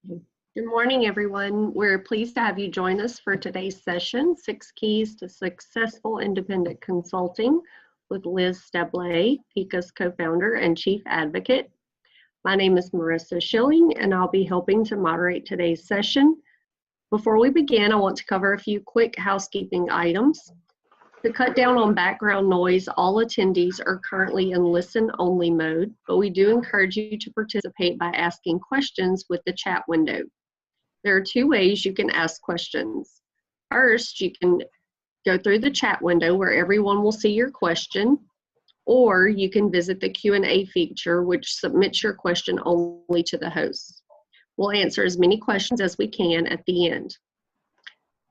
Good morning, everyone. We're pleased to have you join us for today's session, 6 Keys to Successful Independent Consulting with Liz Steblay, PICA's co-founder and chief advocate. My name is Marissa Schilling, and I'll be helping to moderate today's session. Before we begin, I want to cover a few quick housekeeping items. To cut down on background noise, all attendees are currently in listen-only mode, but we do encourage you to participate by asking questions with the chat window. There are two ways you can ask questions. First, you can go through the chat window where everyone will see your question, or you can visit the Q&A feature, which submits your question only to the host. We'll answer as many questions as we can at the end.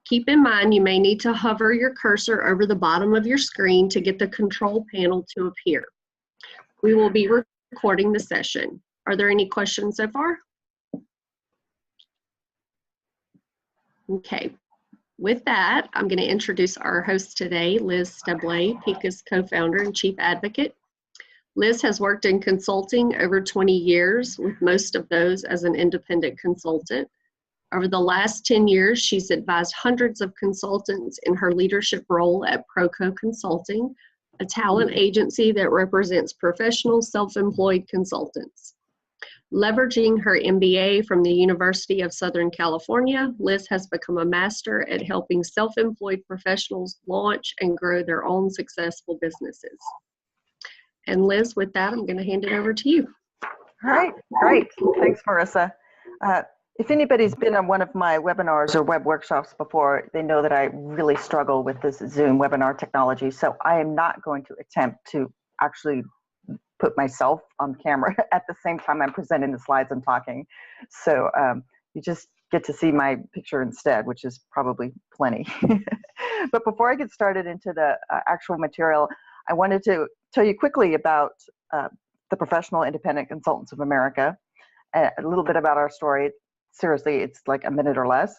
Keep in mind you may need to hover your cursor over the bottom of your screen to get the control panel to appear. We will be recording the session. Are there any questions so far? Okay, with that, I'm going to introduce our host today, Liz Steblay, PICA's co-founder and chief advocate. Liz has worked in consulting over 20 years, with most of those as an independent consultant. Over the last 10 years, she's advised hundreds of consultants in her leadership role at Proco Consulting, a talent agency that represents professional self-employed consultants. Leveraging her MBA from the University of Southern California, Liz has become a master at helping self-employed professionals launch and grow their own successful businesses. And Liz, with that, I'm going to hand it over to you. All right, great. Thanks, Marissa. If anybody's been on one of my webinars or web workshops before, they know that I really struggle with this Zoom webinar technology. So I am not going to attempt to actually put myself on camera at the same time I'm presenting the slides and talking. So you just get to see my picture instead, which is probably plenty. But before I get started into the actual material, I wanted to tell you quickly about the Professional Independent Consultants of America, a little bit about our story. Seriously, it's like a minute or less.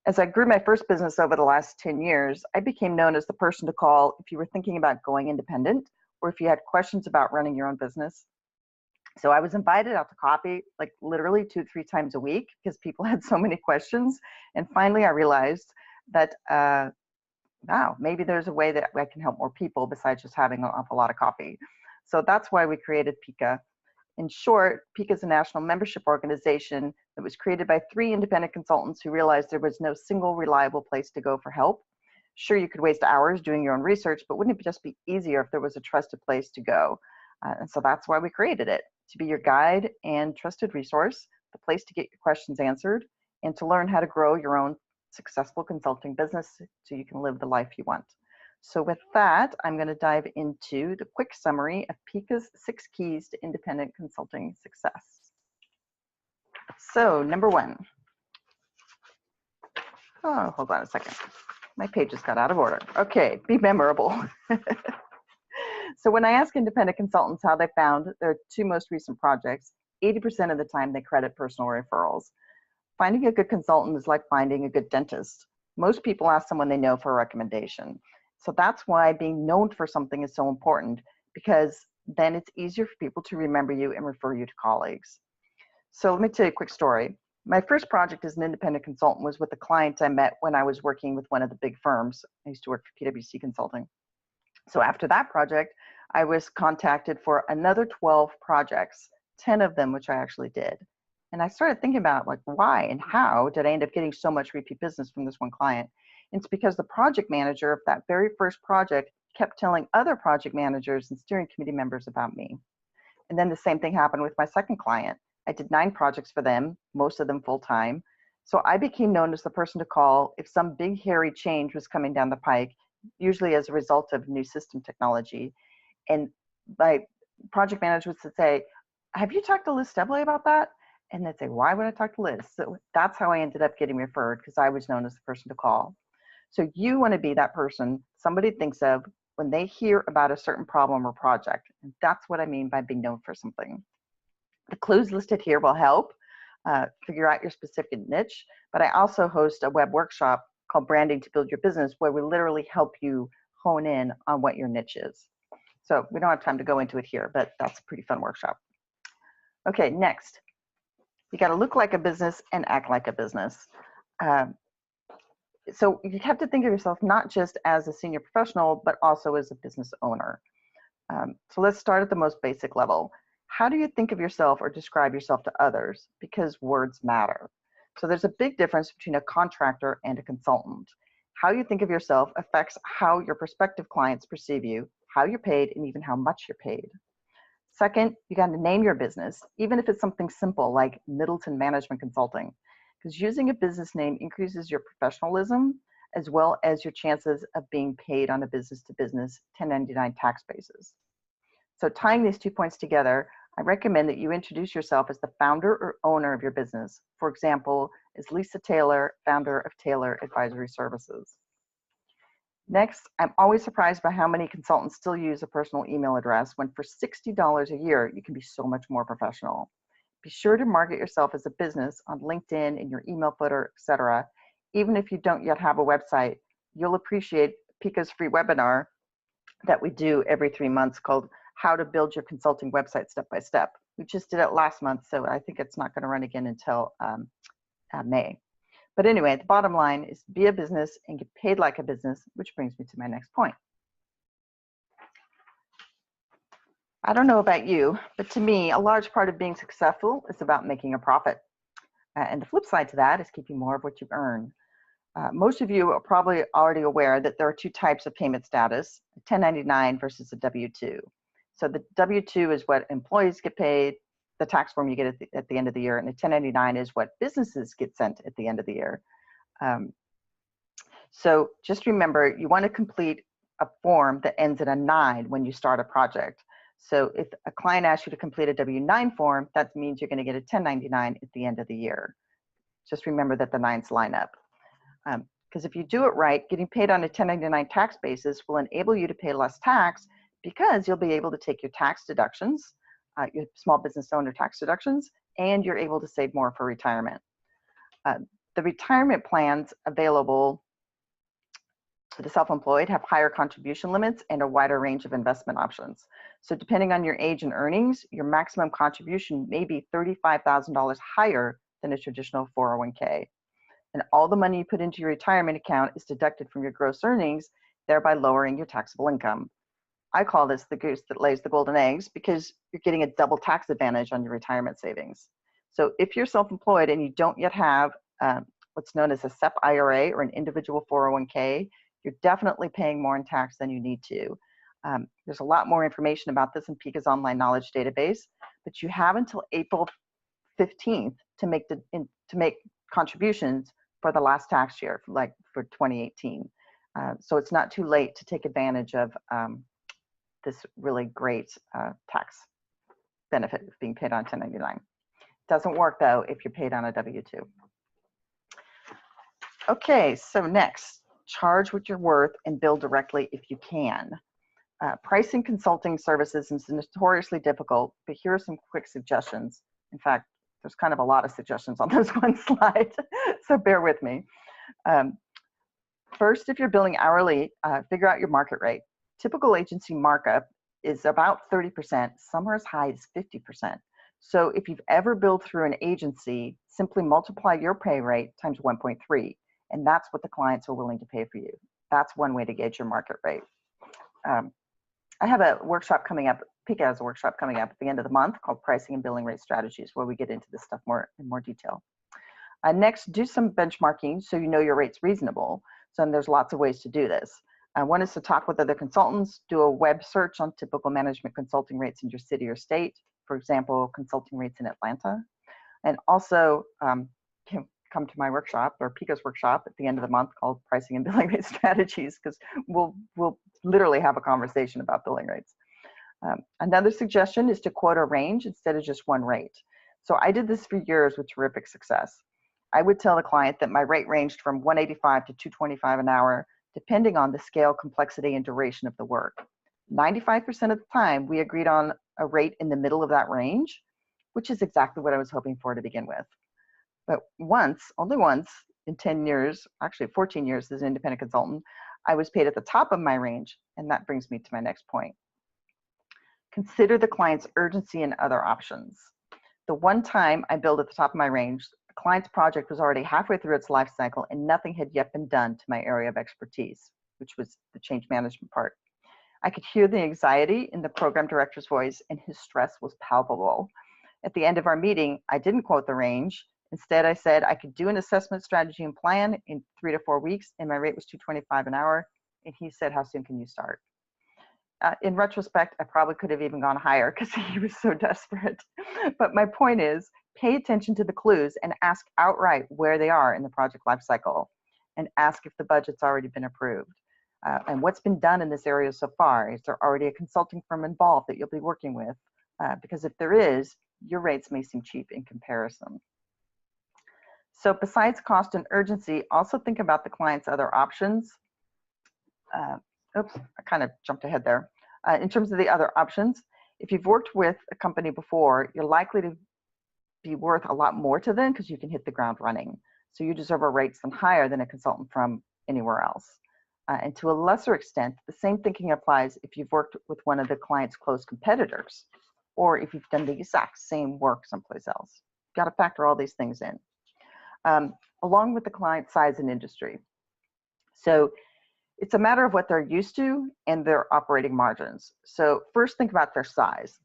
As I grew my first business over the last 10 years, I became known as the person to call if you were thinking about going independent or if you had questions about running your own business. So I was invited out to coffee like literally 2-3 times a week because people had so many questions. And finally, I realized that, wow, maybe there's a way that I can help more people besides just having an awful lot of coffee. So that's why we created PICA. In short, PICA is a national membership organization that was created by 3 independent consultants who realized there was no single reliable place to go for help. Sure, you could waste hours doing your own research, but wouldn't it just be easier if there was a trusted place to go? And so that's why we created it, to be your guide and trusted resource, the place to get your questions answered, and to learn how to grow your own successful consulting business so you can live the life you want. So with that, I'm going to dive into the quick summary of PICA's 6 keys to independent consulting success. So number 1. Oh, hold on a second. My pages got out of order. Okay, be memorable. So when I ask independent consultants how they found their 2 most recent projects, 80% of the time they credit personal referrals. Finding a good consultant is like finding a good dentist. Most people ask someone they know for a recommendation. So that's why being known for something is so important, because then it's easier for people to remember you and refer you to colleagues. So let me tell you a quick story. My first project as an independent consultant was with a client I met when I was working with one of the big firms. I used to work for PwC Consulting. So after that project, I was contacted for another 12 projects, 10 of them which I actually did. And I started thinking about like why and how did I end up getting so much repeat business from this one client? It's because the project manager of that very first project kept telling other project managers and steering committee members about me. And then the same thing happened with my second client. I did 9 projects for them, most of them full-time. So I became known as the person to call if some big hairy change was coming down the pike, usually as a result of new system technology. And my project managers would say, have you talked to Liz Steblay about that? And they'd say, why would I talk to Liz? So that's how I ended up getting referred, because I was known as the person to call. So you want to be that person somebody thinks of when they hear about a certain problem or project. And that's what I mean by being known for something. The clues listed here will help figure out your specific niche, but I also host a web workshop called Branding to Build Your Business, where we literally help you hone in on what your niche is. So we don't have time to go into it here, but that's a pretty fun workshop. Okay, next. You got to look like a business and act like a business. So you have to think of yourself not just as a senior professional, but also as a business owner. So let's start at the most basic level. How do you think of yourself or describe yourself to others? Because words matter. So there's a big difference between a contractor and a consultant. How you think of yourself affects how your prospective clients perceive you, how you're paid, and even how much you're paid. Second, you got to name your business, even if it's something simple like Middleton Management Consulting, because using a business name increases your professionalism as well as your chances of being paid on a business-to-business 1099 tax basis. So tying these 2 points together, I recommend that you introduce yourself as the founder or owner of your business. For example, as Lisa Taylor, founder of Taylor Advisory Services. Next, I'm always surprised by how many consultants still use a personal email address when for $60 a year, you can be so much more professional. Be sure to market yourself as a business on LinkedIn, in your email footer, etc. Even if you don't yet have a website, you'll appreciate PICA's free webinar that we do every 3 months called How to Build Your Consulting Website Step by Step. We just did it last month, so I think it's not going to run again until May. But anyway, the bottom line is be a business and get paid like a business, which brings me to my next point. I don't know about you, but to me, a large part of being successful is about making a profit. And the flip side to that is keeping more of what you earn. Most of you are probably already aware that there are 2 types of payment status, a 1099 versus a W-2. So the W-2 is what employees get paid, the tax form you get at the end of the year, and the 1099 is what businesses get sent at the end of the year. So just remember, you want to complete a form that ends in a 9 when you start a project. So if a client asks you to complete a W-9 form, that means you're going to get a 1099 at the end of the year. Just remember that the 9s line up. Because if you do it right, getting paid on a 1099 tax basis will enable you to pay less tax because you'll be able to take your tax deductions, your small business owner tax deductions, and you're able to save more for retirement. The retirement plans available to the self-employed have higher contribution limits and a wider range of investment options. So depending on your age and earnings, your maximum contribution may be $35,000 higher than a traditional 401k. And all the money you put into your retirement account is deducted from your gross earnings, thereby lowering your taxable income. I call this the goose that lays the golden eggs because you're getting a double tax advantage on your retirement savings. So if you're self-employed and you don't yet have what's known as a SEP IRA or an individual 401k, you're definitely paying more in tax than you need to. There's a lot more information about this in PICA's online knowledge database, but you have until April 15th to make contributions for the last tax year, like for 2018. So it's not too late to take advantage of this really great tax benefit of being paid on 1099. Doesn't work though if you're paid on a W-2. Okay, so next, charge what you're worth and bill directly if you can. Pricing consulting services is notoriously difficult, but here are some quick suggestions. In fact, there's kind of a lot of suggestions on this one slide, so bear with me. First, if you're billing hourly, figure out your market rate. Typical agency markup is about 30%, some are as high as 50%. So if you've ever billed through an agency, simply multiply your pay rate times 1.3, and that's what the clients are willing to pay for you. That's one way to gauge your market rate. I have a workshop coming up, PICA has a workshop coming up at the end of the month called Pricing and Billing Rate Strategies, where we get into this stuff in more detail. Next, do some benchmarking so you know your rate's reasonable. So there's lots of ways to do this. One is to talk with other consultants, do a web search on typical management consulting rates in your city or state, for example, consulting rates in Atlanta. And also come to my workshop, or PICA's workshop at the end of the month called Pricing and Billing Rate Strategies, because we'll literally have a conversation about billing rates. Another suggestion is to quote a range instead of just one rate. So I did this for years with terrific success. I would tell the client that my rate ranged from $185 to $225 an hour, depending on the scale, complexity, and duration of the work. 95% of the time, we agreed on a rate in the middle of that range, which is exactly what I was hoping for to begin with. But once, only once, in 10 years, actually 14 years as an independent consultant, I was paid at the top of my range, and that brings me to my next point. Consider the client's urgency and other options. The one time I billed at the top of my range, the client's project was already halfway through its life cycle and nothing had yet been done to my area of expertise, which was the change management part. I could hear the anxiety in the program director's voice, and his stress was palpable. At the end of our meeting, I didn't quote the range. Instead, I said I could do an assessment strategy and plan in 3 to 4 weeks, and my rate was $225 an hour. And he said, "How soon can you start?" In retrospect, I probably could have even gone higher because he was so desperate. But my point is, pay attention to the clues and ask outright where they are in the project lifecycle, and ask if the budget's already been approved. And what's been done in this area so far? Is there already a consulting firm involved that you'll be working with? Because if there is, your rates may seem cheap in comparison. So besides cost and urgency, also think about the client's other options. Oops, I kind of jumped ahead there. In terms of the other options, if you've worked with a company before, you're likely to be worth a lot more to them because you can hit the ground running. So you deserve a rate higher than a consultant from anywhere else. And to a lesser extent, the same thinking applies if you've worked with one of the client's close competitors, or if you've done the exact same work someplace else. You've got to factor all these things in, along with the client size and industry. So it's a matter of what they're used to and their operating margins. So first, think about their size.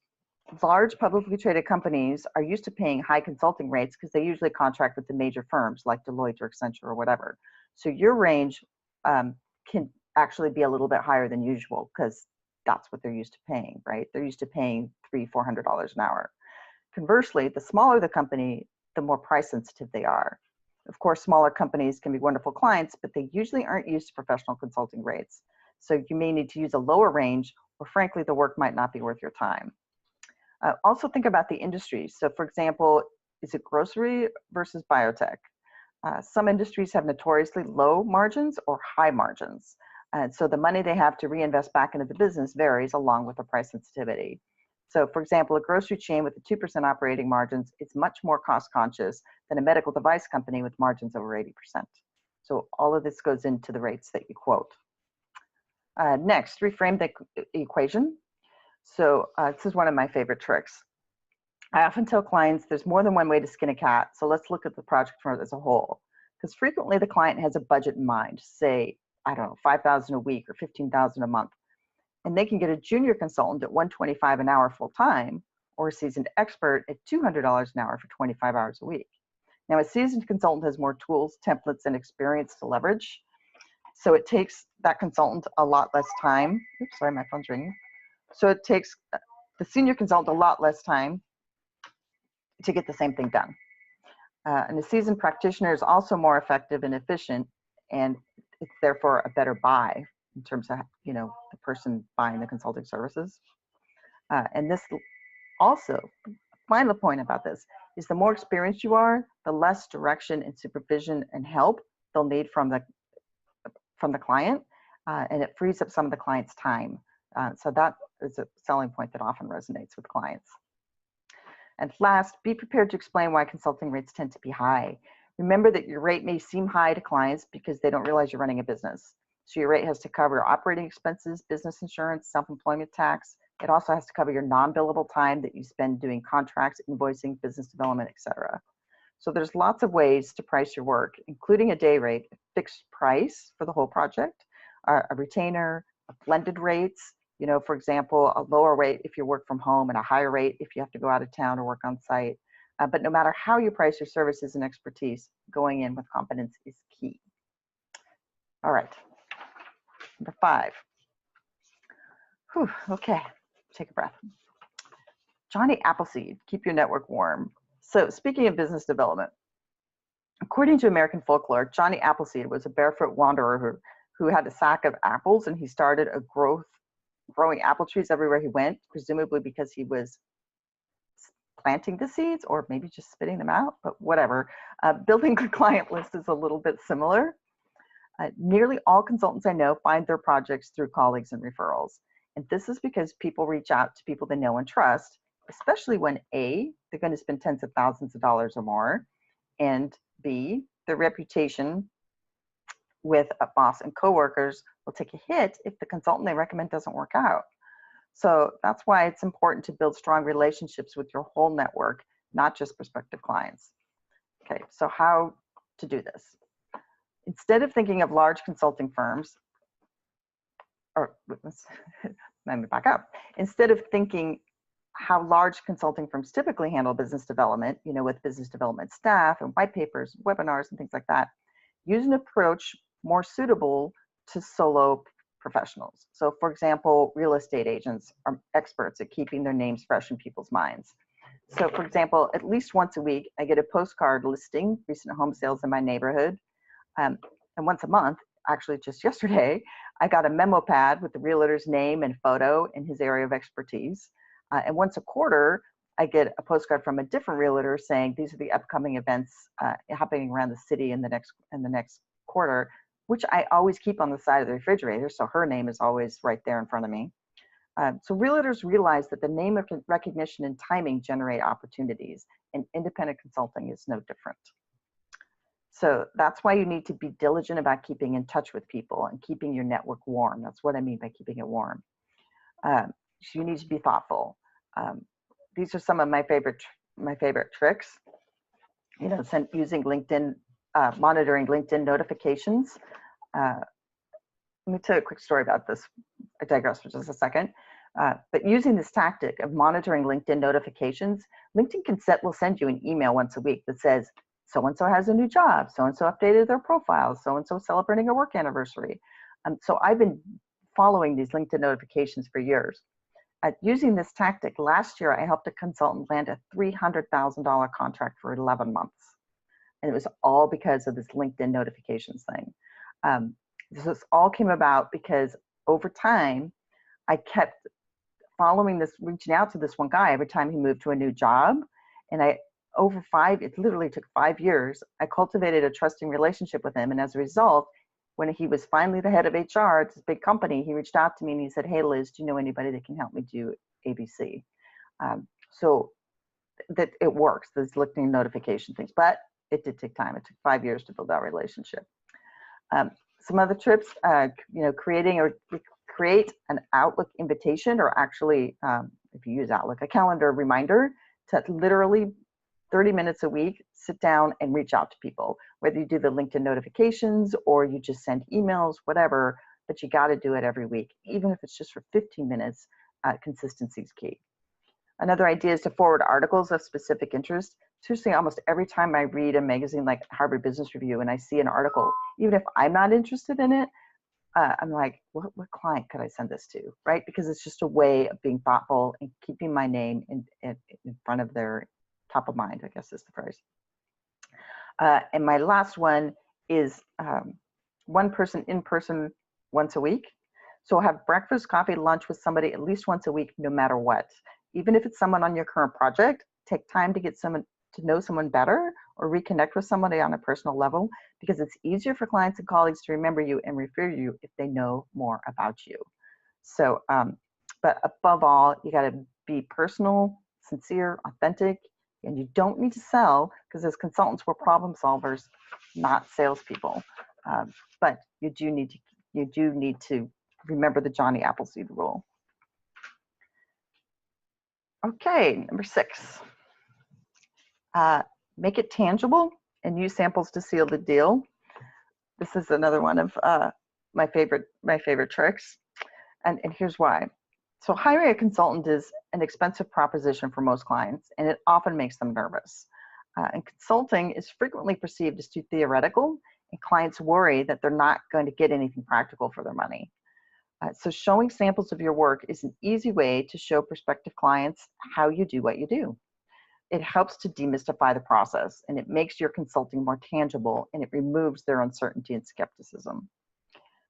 Large publicly traded companies are used to paying high consulting rates because they usually contract with the major firms like Deloitte or Accenture or whatever. So your range can actually be a little bit higher than usual because that's what they're used to paying, right? They're used to paying $300–400 an hour. Conversely, the smaller the company, the more price sensitive they are. Of course, smaller companies can be wonderful clients, but they usually aren't used to professional consulting rates. So you may need to use a lower range, or frankly, the work might not be worth your time. Also think about the industry. So for example, is it grocery versus biotech? Some industries have notoriously low margins or high margins. And so the money they have to reinvest back into the business varies along with the price sensitivity. So for example, a grocery chain with a 2% operating margins is much more cost conscious than a medical device company with margins over 80%. So all of this goes into the rates that you quote. Next, reframe the equation. So this is one of my favorite tricks. I often tell clients there's more than one way to skin a cat, so let's look at the project as a whole. Because frequently the client has a budget in mind, say, I don't know, $5,000 a week or $15,000 a month. And they can get a junior consultant at $125 an hour full time, or a seasoned expert at $200 an hour for 25 hours a week. Now, a seasoned consultant has more tools, templates, and experience to leverage. So it takes that consultant a lot less time. Oops, sorry, my phone's ringing. So it takes the senior consultant a lot less time to get the same thing done. And a seasoned practitioner is also more effective and efficient, and it's therefore a better buy in terms of, you know, the person buying the consulting services. And this also, final point about this is the more experienced you are, the less direction and supervision and help they'll need from the client, and it frees up some of the client's time. So that is a selling point that often resonates with clients. And last, be prepared to explain why consulting rates tend to be high. Remember that your rate may seem high to clients because they don't realize you're running a business. So your rate has to cover operating expenses, business insurance, self-employment tax. It also has to cover your non-billable time that you spend doing contracts, invoicing, business development, etc. So there's lots of ways to price your work, including a day rate, a fixed price for the whole project, a retainer, blended rates. You know, for example, a lower rate if you work from home and a higher rate if you have to go out of town or work on site. But no matter how you price your services and expertise, going in with confidence is key. All right, number 5. Whew, okay, take a breath. Johnny Appleseed, keep your network warm. So speaking of business development, according to American folklore, Johnny Appleseed was a barefoot wanderer who had a sack of apples, and he started a growing apple trees everywhere he went, presumably because he was planting the seeds or maybe just spitting them out, but whatever. Building a client list is a little bit similar. Nearly all consultants I know find their projects through colleagues and referrals. And this is because people reach out to people they know and trust, especially when A, they're going to spend tens of thousands of dollars or more, and B, their reputation with a boss and coworkers will take a hit if the consultant they recommend doesn't work out. So that's why it's important to build strong relationships with your whole network, not just prospective clients. Okay, so how to do this? Instead of thinking of large consulting firms, or let me back up. Instead of thinking how large consulting firms typically handle business development, with business development staff and white papers, webinars, and things like that, use an approach more suitable to solo professionals. So for example, real estate agents are experts at keeping their names fresh in people's minds. So for example, at least once a week, I get a postcard listing recent home sales in my neighborhood. And once a month, actually just yesterday, I got a memo pad with the realtor's name and photo in his area of expertise. And once a quarter, I get a postcard from a different realtor saying these are the upcoming events happening around the city in the next quarter, which I always keep on the side of the refrigerator, so her name is always right there in front of me. So realtors realize that the name recognition and timing generate opportunities, and independent consulting is no different. So that's why you need to be diligent about keeping in touch with people and keeping your network warm. That's what I mean by keeping it warm. So you need to be thoughtful. These are some of my favorite tricks. Using LinkedIn, monitoring LinkedIn notifications. Let me tell you a quick story about this. I digress for just a second. But using this tactic of monitoring LinkedIn notifications, LinkedIn will send you an email once a week that says, so-and-so has a new job, so-and-so updated their profile, so-and-so celebrating a work anniversary. So I've been following these LinkedIn notifications for years. Using this tactic, last year I helped a consultant land a $300,000 contract for 11 months. And it was all because of this LinkedIn notifications thing. This all came about because over time, I kept following this, reaching out to this one guy every time he moved to a new job. And it literally took 5 years, I cultivated a trusting relationship with him. And as a result, when he was finally the head of HR at this big company, he reached out to me and he said, hey, Liz, do you know anybody that can help me do ABC? So that it works, those LinkedIn notification things, but it did take time. It took 5 years to build that relationship. Some other tips, create an Outlook invitation, or actually, if you use Outlook, a calendar reminder to literally 30 minutes a week, sit down and reach out to people, whether you do the LinkedIn notifications or you just send emails, whatever, but you got to do it every week, even if it's just for 15 minutes. Consistency is key. Another idea is to forward articles of specific interest. Seriously, almost every time I read a magazine like Harvard Business Review and I see an article, even if I'm not interested in it, I'm like, what client could I send this to, right? Because it's just a way of being thoughtful and keeping my name in front of their top of mind, I guess is the phrase. And my last one is one person in person once a week. So have breakfast, coffee, lunch with somebody at least once a week, no matter what. Even if it's someone on your current project, take time to get someone to know someone better or reconnect with somebody on a personal level, because it's easier for clients and colleagues to remember you and refer you if they know more about you. So, but above all, you got to be personal, sincere, authentic, and you don't need to sell, because as consultants, we're problem solvers, not salespeople. But you do need to remember the Johnny Appleseed rule. Okay, number 6. Make it tangible and use samples to seal the deal. This is another one of my favorite tricks, and here's why. So hiring a consultant is an expensive proposition for most clients, and it often makes them nervous. And consulting is frequently perceived as too theoretical, and clients worry that they're not going to get anything practical for their money. So showing samples of your work is an easy way to show prospective clients how you do what you do. It helps to demystify the process, and it makes your consulting more tangible, and it removes their uncertainty and skepticism.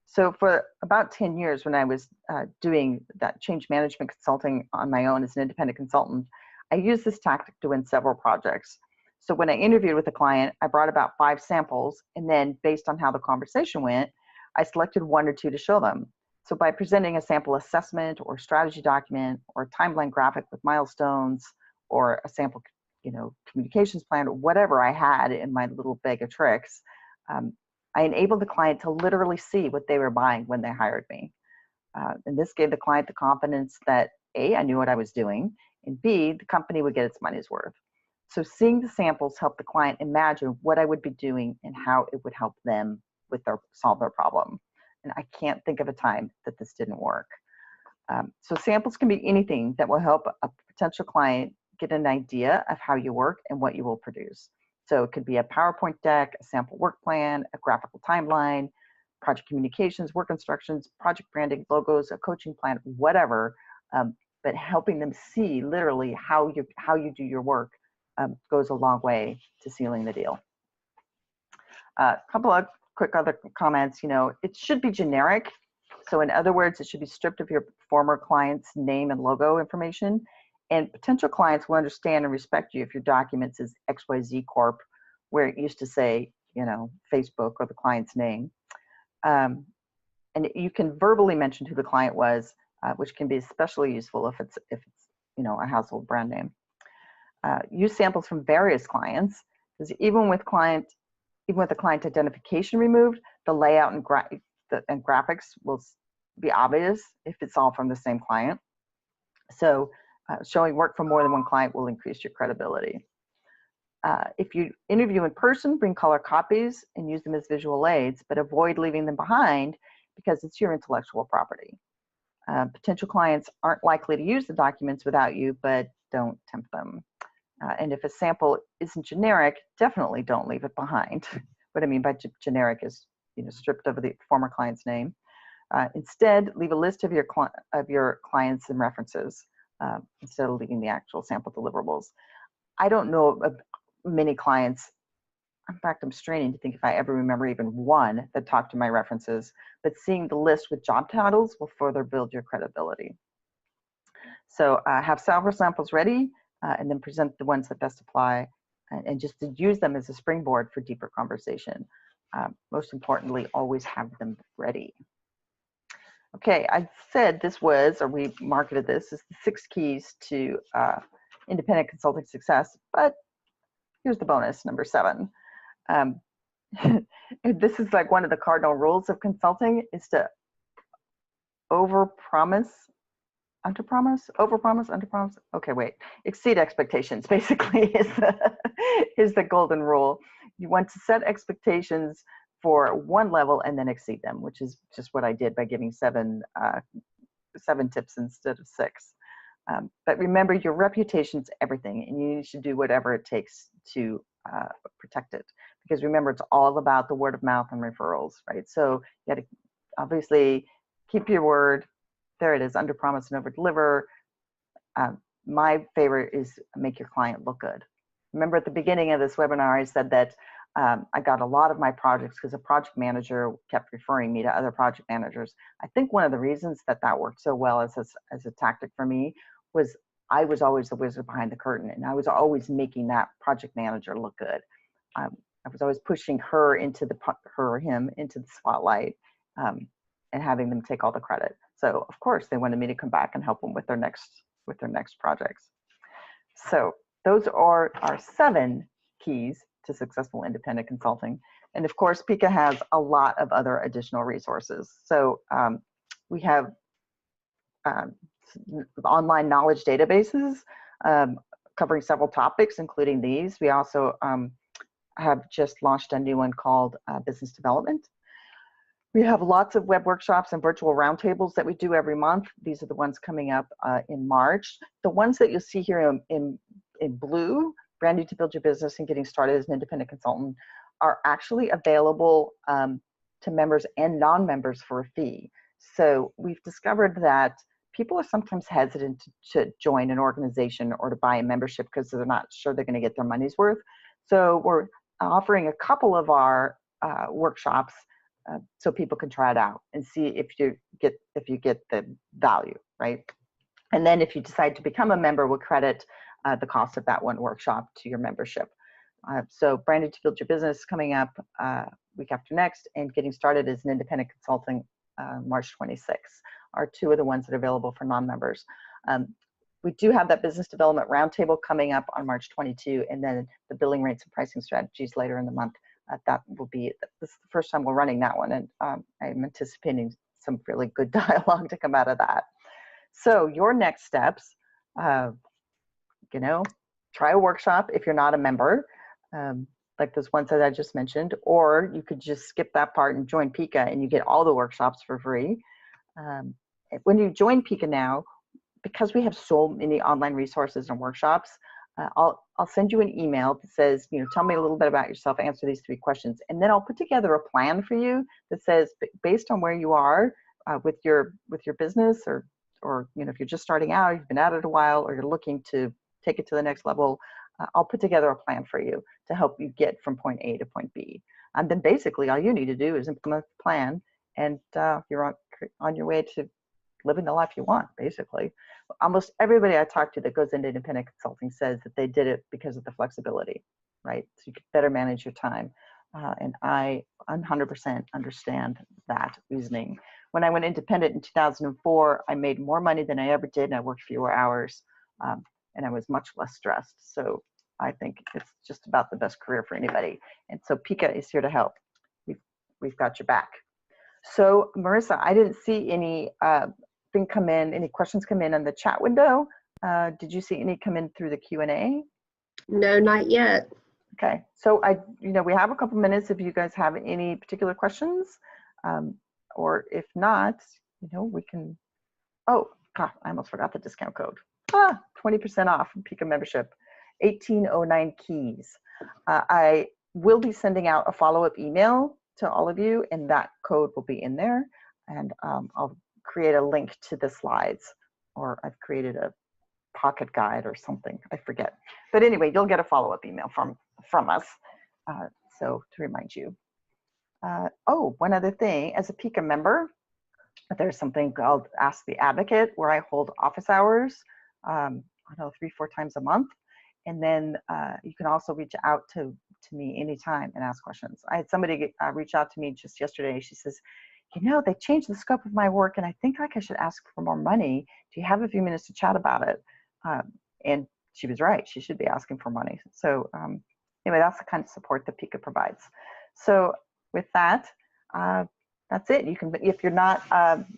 So for about 10 years, when I was doing that change management consulting on my own as an independent consultant, I used this tactic to win several projects. So when I interviewed with a client, I brought about 5 samples, and then based on how the conversation went, I selected 1 or 2 to show them. So by presenting a sample assessment or strategy document or a timeline graphic with milestones or a sample, communications plan or whatever I had in my little bag of tricks, I enabled the client to literally see what they were buying when they hired me. And this gave the client the confidence that A, I knew what I was doing, and B, the company would get its money's worth. So seeing the samples help the client imagine what I would be doing and how it would help them with solve their problem. And I can't think of a time that this didn't work. So samples can be anything that will help a potential client get an idea of how you work and what you will produce. So it could be a PowerPoint deck, a sample work plan, a graphical timeline, project communications, work instructions, project branding, logos, a coaching plan, whatever. But helping them see literally how you do your work goes a long way to sealing the deal. A couple of quick other comments. It should be generic. So in other words, it should be stripped of your former client's name and logo information. And potential clients will understand and respect you if your document says XYZ Corp, where it used to say, Facebook or the client's name. And you can verbally mention who the client was, which can be especially useful if it's a household brand name. Use samples from various clients, because even with the client identification removed, the layout and graphics will be obvious if it's all from the same client. So showing work from more than one client will increase your credibility. If you interview in person, bring color copies and use them as visual aids, but avoid leaving them behind because it's your intellectual property. Potential clients aren't likely to use the documents without you, but don't tempt them. And if a sample isn't generic, definitely don't leave it behind. What I mean by generic is, stripped of the former client's name. Instead, leave a list of your clients and references instead of leaving the actual sample deliverables. I don't know of many clients. In fact, I'm straining to think if I ever remember even one that talked to my references, but seeing the list with job titles will further build your credibility. So have several samples ready and then present the ones that best apply and just to use them as a springboard for deeper conversation. Most importantly, always have them ready. Okay, I said this was, or we marketed this as the 6 keys to independent consulting success, but here's the bonus, number 7. This is like one of the cardinal rules of consulting is to overpromise, underpromise. Okay, wait. Exceed expectations basically is the golden rule. You want to set expectations for one level and then exceed them, which is just what I did by giving 7 tips instead of 6. But remember, your reputation's everything, and you should do whatever it takes to protect it. Because remember, it's all about the word of mouth and referrals, right? So you got to obviously keep your word. There it is, under promise and over deliver. My favorite is make your client look good. Remember at the beginning of this webinar, I said that I got a lot of my projects because a project manager kept referring me to other project managers. I think one of the reasons that worked so well as a tactic for me was I was always the wizard behind the curtain, and I was always making that project manager look good. I was always pushing her into her or him into the spotlight and having them take all the credit. So of course they wanted me to come back and help them with their next projects. So those are our 7 keys to successful independent consulting. And of course, PICA has a lot of other additional resources. So we have online knowledge databases covering several topics, including these. We also have just launched a new one called Business Development. We have lots of web workshops and virtual roundtables that we do every month. These are the ones coming up in March. The ones that you'll see here in blue, brand new to build your business and getting started as an independent consultant, are actually available to members and non-members for a fee. So we've discovered that people are sometimes hesitant to join an organization or to buy a membership because they're not sure they're going to get their money's worth. So we're offering a couple of our workshops so people can try it out and see if you get the value, right? And then if you decide to become a member, we'll credit the cost of that one workshop to your membership. So brand new to build your business coming up week after next, and getting started as an independent consulting March 26th are 2 of the ones that are available for non-members. We do have that business development roundtable coming up on March 22, and then the billing rates and pricing strategies later in the month. That will be, this is the first time we're running that one, and I'm anticipating some really good dialogue to come out of that. So your next steps, try a workshop if you're not a member, like those ones that I just mentioned, or you could just skip that part and join PICA and you get all the workshops for free. When you join PICA now, because we have so many online resources and workshops, I'll send you an email that says, tell me a little bit about yourself, answer these 3 questions, and then I'll put together a plan for you that says, based on where you are with your business, or if you're just starting out, you've been at it a while, or you're looking to take it to the next level, I'll put together a plan for you to help you get from point A to point B. And then basically all you need to do is implement the plan, and you're on your way to living the life you want, basically. Almost everybody I talk to that goes into independent consulting says that they did it because of the flexibility, right? So you can better manage your time. And I 100% understand that reasoning. When I went independent in 2004, I made more money than I ever did, and I worked fewer hours, and I was much less stressed. So I think it's just about the best career for anybody. And so PICA is here to help. We've got your back. So Marissa, I didn't see any any questions come in the chat window. Did you see any come in through the Q&A? No, not yet. Okay, so we have a couple minutes if you guys have any particular questions, or if not, we can. Oh God, I almost forgot the discount code. 20% off PICA membership, 1809 keys. I will be sending out a follow-up email to all of you, and that code will be in there. And I'll create a link to the slides, or I've created a pocket guide or something, I forget. But anyway, you'll get a follow-up email from us, so to remind you. Oh, one other thing, as a PICA member, there's something called Ask the Advocate, where I hold office hours, I don't know, 3-4 times a month. And then you can also reach out to me anytime and ask questions. I had somebody reach out to me just yesterday. She says, they changed the scope of my work, and I think I should ask for more money. Do you have a few minutes to chat about it? And she was right. She should be asking for money. So anyway, that's the kind of support that PICA provides. So with that, that's it. You can, if you're not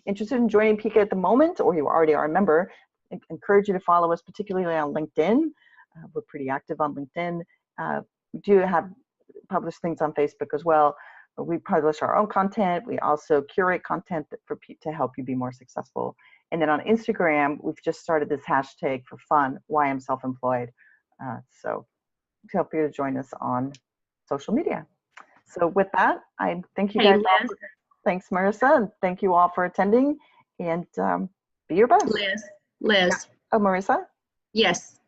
interested in joining PICA at the moment, or you already are a member, I encourage you to follow us, particularly on LinkedIn. We're pretty active on LinkedIn. We do have published things on Facebook as well. We publish our own content. We also curate content to help you be more successful. And then on Instagram, we've just started this hashtag for fun, why I'm self-employed. So to help you to join us on social media. So with that, I thank you guys all. Thanks, Marissa, and thank you all for attending. And be your best. Liz. Yeah. Oh, Marissa? Yes.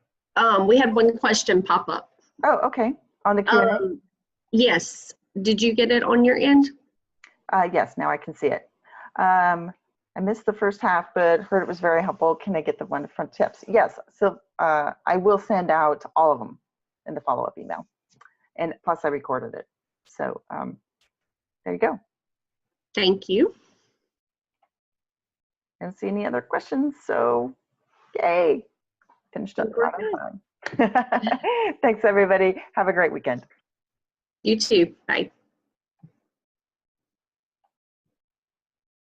We had one question pop up. Oh, okay. On the Q&A? Yes. Did you get it on your end? Yes, now I can see it. I missed the first half, but heard it was very helpful. Can I get the one front tips? Yes. So I will send out all of them in the follow-up email. And plus I recorded it. So there you go. Thank you. I don't see any other questions. So yay. Finished up right on time. Thanks, everybody. Have a great weekend. You too. Bye.